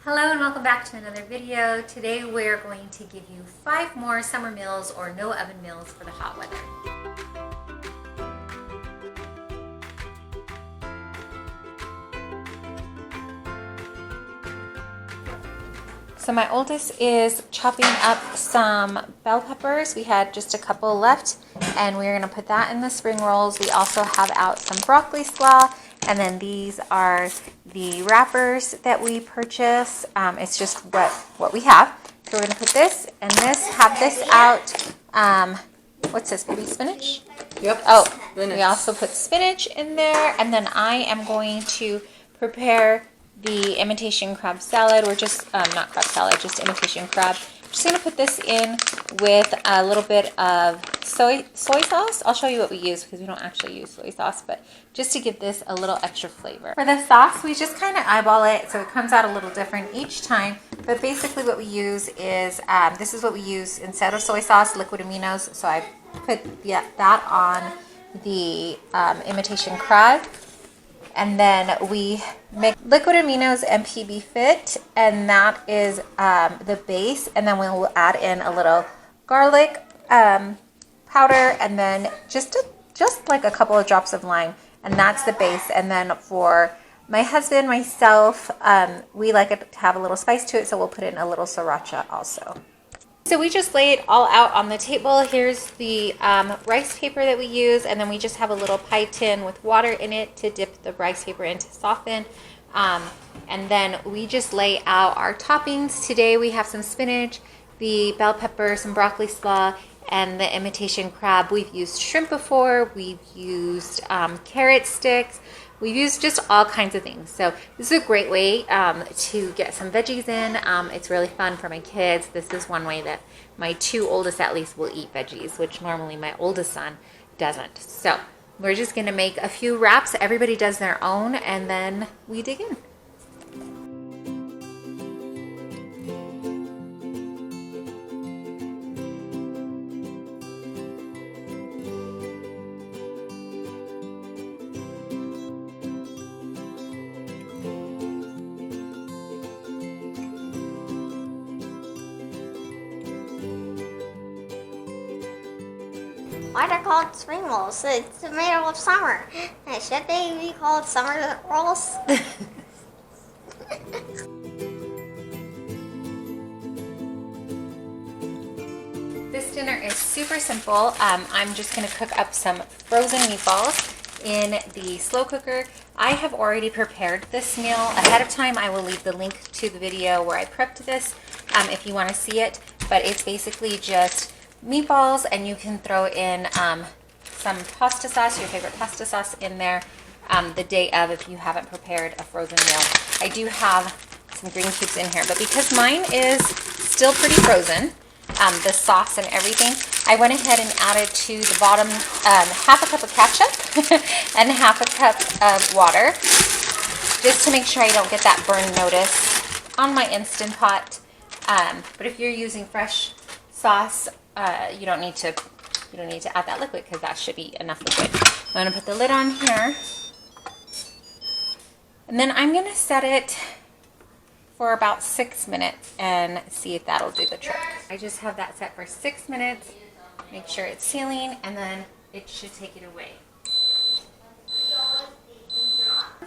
Hello and welcome back to another video. Today we're going to give you 5 more summer meals or no oven meals for the hot weather. So my oldest is chopping up some bell peppers. We had just a couple left and we're going to put that in the spring rolls. We also have out some broccoli slaw, and then these are the wrappers that we purchase. It's just what we have. So we're going to put this and this, have this out. What's this, baby spinach? Yep. Oh, spinach. We also put spinach in there, and then I am going to prepare the imitation crab salad. We're just, not crab salad, just imitation crab. I'm just going to put this in with a little bit of soy sauce. I'll show you what we use because we don't actually use soy sauce, but just to give this a little extra flavor. For the sauce, we just kind of eyeball it so it comes out a little different each time. But basically what we use is, this is what we use instead of soy sauce, liquid aminos. So I put that on the imitation crab. And then we mix liquid aminos and PB Fit, and that is the base. And then we'll add in a little garlic powder, and then just like a couple of drops of lime, and that's the base. And then for my husband, myself, we like it to have a little spice to it, so we'll put in a little sriracha also. So we just lay it all out on the table. Here's the rice paper that we use, and then we just have a little pie tin with water in it to dip the rice paper in to soften. And then we just lay out our toppings. Today we have some spinach, the bell pepper, some broccoli slaw, and the imitation crab. We've used shrimp before. We've used carrot sticks. We've used just all kinds of things. So this is a great way to get some veggies in. It's really fun for my kids. This is one way that my 2 oldest at least will eat veggies, which normally my oldest son doesn't. So we're just gonna make a few wraps. Everybody does their own, and then we dig in. Why they're called spring rolls? It's made of summer. Should they be called summer rolls? This dinner is super simple. I'm just going to cook up some frozen meatballs in the slow cooker. I have already prepared this meal ahead of time. I will leave the link to the video where I prepped this if you want to see it. But it's basically just meatballs, and you can throw in some pasta sauce, your favorite pasta sauce, in there the day of if you haven't prepared a frozen meal. I do have some green cubes in here, but because mine is still pretty frozen, the sauce and everything, I went ahead and added to the bottom half a cup of ketchup and half a cup of water, just to make sure I don't get that burn notice on my Instant Pot. But if you're using fresh sauce, you don't need to add that liquid, because that should be enough liquid. I'm going to put the lid on here, and then I'm going to set it for about 6 minutes and see if that'll do the trick. I just have that set for 6 minutes. Make sure it's sealing, and then it should take it away.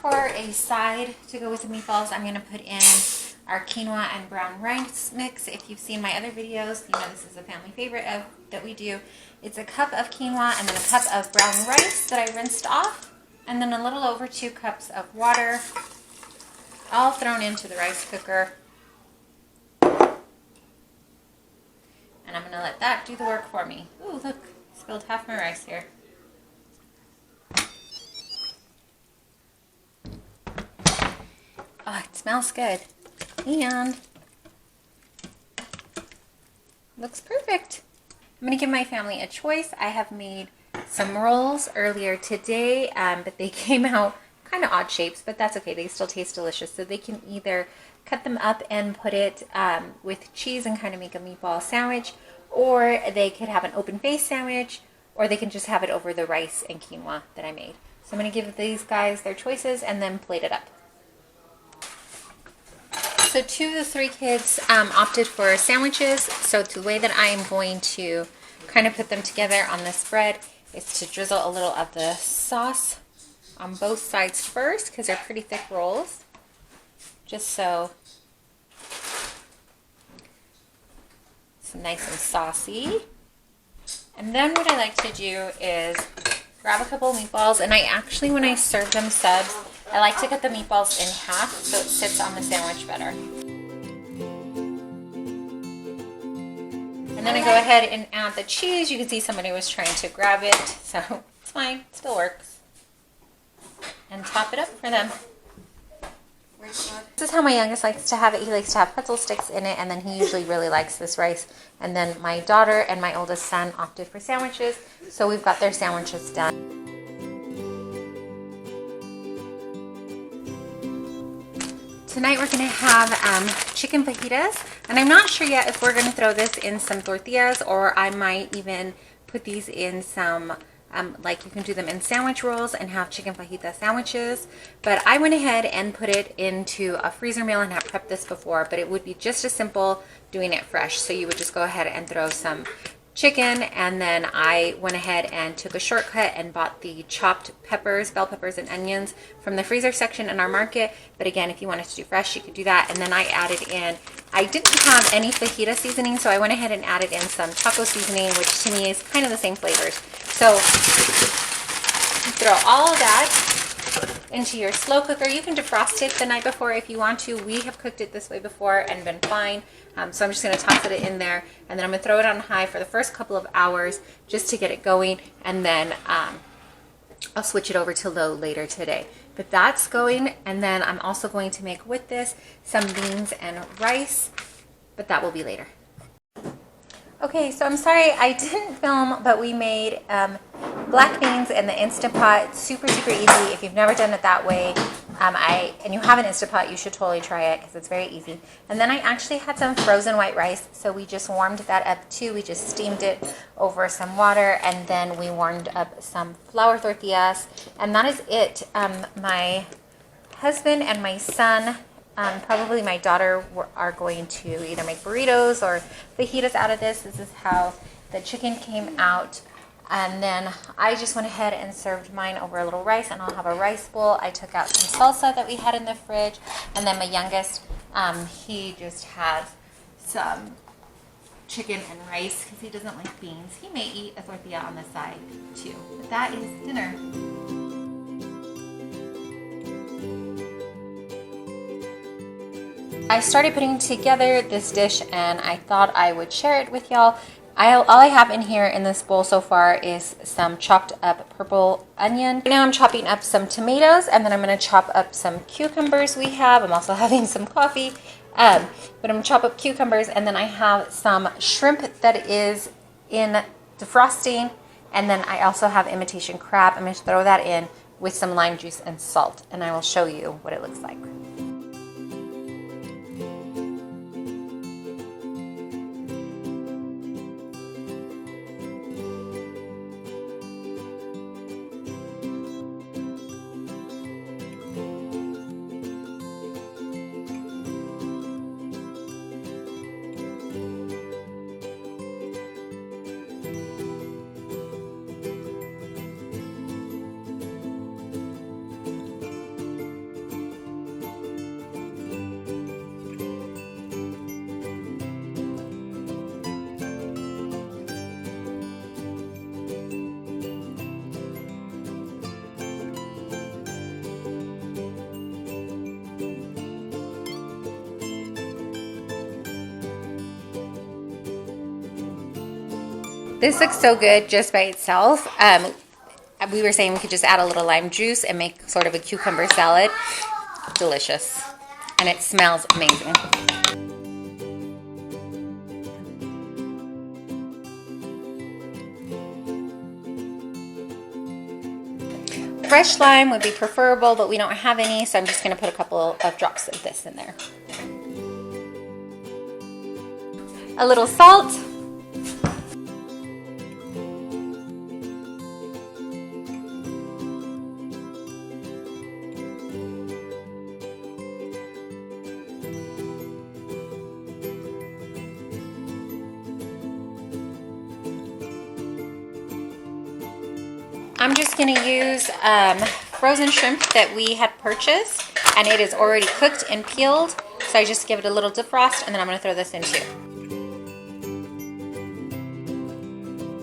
For a side to go with the meatballs, I'm going to put in our quinoa and brown rice mix. If you've seen my other videos, you know this is a family favorite that we do. It's a cup of quinoa and then a cup of brown rice that I rinsed off, and then a little over 2 cups of water, all thrown into the rice cooker. And I'm going to let that do the work for me. Ooh, look, spilled half my rice here. Oh, it smells good. And looks perfect. I'm going to give my family a choice. I have made some rolls earlier today, but they came out kind of odd shapes, but that's okay. They still taste delicious. So they can either cut them up and put it with cheese and kind of make a meatball sandwich, or they could have an open face sandwich, or they can just have it over the rice and quinoa that I made. So I'm going to give these guys their choices and then plate it up. So 2 of the 3 kids opted for sandwiches. So the way that I am going to kind of put them together on this bread is to drizzle a little of the sauce on both sides first, because they're pretty thick rolls, just so it's nice and saucy. And then what I like to do is grab a couple of meatballs, and I actually, when I serve them subs, I like to cut the meatballs in half so it sits on the sandwich better. And then I go ahead and add the cheese. You can see somebody was trying to grab it, so it's fine, it still works. And top it up for them. This is how my youngest likes to have it. He likes to have pretzel sticks in it, and then he usually really likes this rice. And then my daughter and my oldest son opted for sandwiches, so we've got their sandwiches done. Tonight we're going to have chicken fajitas, and I'm not sure yet if we're going to throw this in some tortillas, or I might even put these in some like you can do them in sandwich rolls and have chicken fajita sandwiches. But I went ahead and put it into a freezer meal and have prepped this before, but it would be just as simple doing it fresh. So you would just go ahead and throw some chicken, and then I went ahead and took a shortcut and bought the chopped peppers, bell peppers and onions from the freezer section in our market. But again, if you wanted to do fresh, you could do that. And then I added in, I didn't have any fajita seasoning, so I went ahead and added in some taco seasoning, which to me is kind of the same flavors. So throw all of that into your slow cooker. You can defrost it the night before if you want to. We have cooked it this way before and been fine. So I'm just going to toss it in there, and then I'm going to throw it on high for the first couple of hours just to get it going, and then I'll switch it over to low later today. But that's going, and then I'm also going to make with this some beans and rice, but that will be later. Okay, so I'm sorry I didn't film, but we made black beans in the Instant Pot. Super, super easy. If you've never done it that way, and you have an Instant Pot, you should totally try it because it's very easy. And then I actually had some frozen white rice, so we just warmed that up too. We just steamed it over some water, and then we warmed up some flour tortillas, and that is it. My husband and my son, probably my daughter, are going to either make burritos or fajitas out of this. This is how the chicken came out. And then I just went ahead and served mine over a little rice, and I'll have a rice bowl. I took out some salsa that we had in the fridge, and then my youngest, he just has some chicken and rice because he doesn't like beans. He may eat a tortilla on the side too, but that is dinner. I started putting together this dish, and I thought I would share it with y'all. All I have in here in this bowl so far is some chopped up purple onion. Right now I'm chopping up some tomatoes, and then I'm going to chop up some cucumbers we have. I'm also having some coffee, but I'm going to chop up cucumbers, and then I have some shrimp that is in defrosting, and then I also have imitation crab. I'm going to throw that in with some lime juice and salt, and I will show you what it looks like. This looks so good just by itself. We were saying we could just add a little lime juice and make sort of a cucumber salad. Delicious. And it smells amazing. Fresh lime would be preferable, but we don't have any, so I'm just going to put a couple of drops of this in there. A little salt. I'm just going to use frozen shrimp that we had purchased, and it is already cooked and peeled. So I just give it a little defrost, and then I'm going to throw this in too.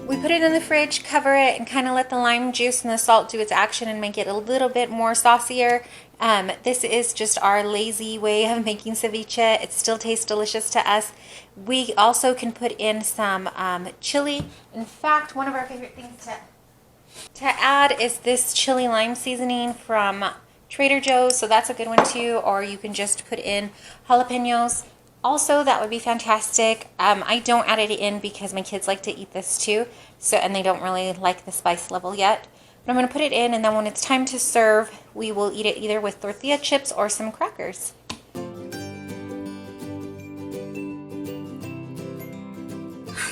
We put it in the fridge, cover it, and kind of let the lime juice and the salt do its action and make it a little bit more saucier. This is just our lazy way of making ceviche. It still tastes delicious to us. We also can put in some chili. In fact, one of our favorite things to add is this chili lime seasoning from Trader Joe's, so that's a good one too. Or you can just put in jalapenos. Also, that would be fantastic. I don't add it in because my kids like to eat this too, and they don't really like the spice level yet. But I'm going to put it in, and then when it's time to serve, we will eat it either with tortilla chips or some crackers.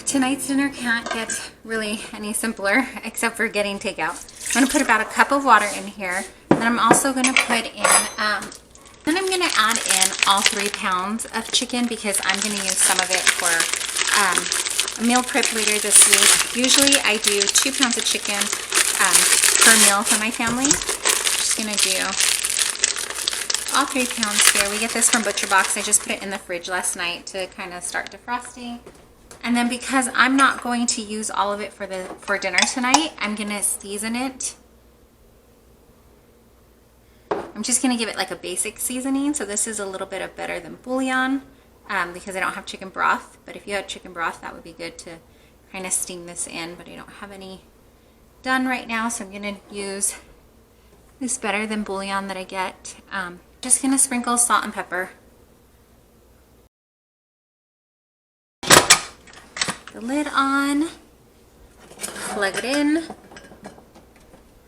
Tonight's dinner can't get really any simpler except for getting takeout. I'm going to put about a cup of water in here. Then I'm also going to put in then I'm going to add in all 3 pounds of chicken because I'm going to use some of it for a meal prep later this week. Usually I do 2 pounds of chicken per meal for my family. Just going to do all 3 pounds here. We get this from ButcherBox. I just put it in the fridge last night to kind of start defrosting. And then because I'm not going to use all of it for dinner tonight, I'm going to season it. I'm just going to give it like a basic seasoning. So this is a little bit of better than bouillon because I don't have chicken broth. But if you had chicken broth, that would be good to kind of steam this in. But I don't have any done right now. So I'm going to use this better than bouillon that I get. Just going to sprinkle salt and pepper. The lid on. Plug it in.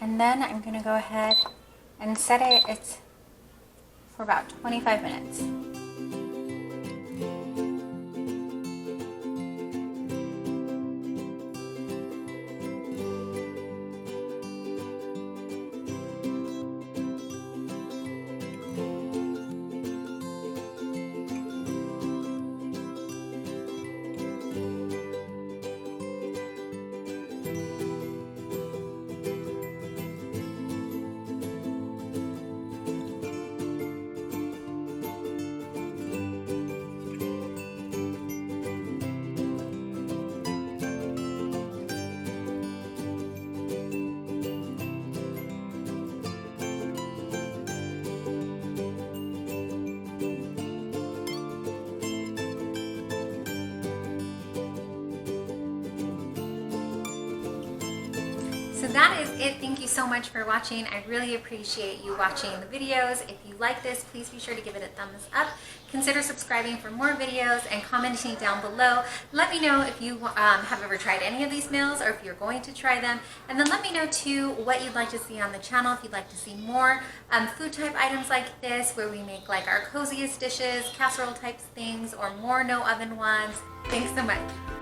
And then I'm going to go ahead and set it for about 25 minutes. So that is it. Thank you so much for watching. I really appreciate you watching the videos. If you like this, please be sure to give it a thumbs up. Consider subscribing for more videos and commenting down below. Let me know if you have ever tried any of these meals or if you're going to try them. And then let me know too what you'd like to see on the channel, if you'd like to see more food type items like this where we make like our coziest dishes, casserole types things, or more no oven ones. Thanks so much.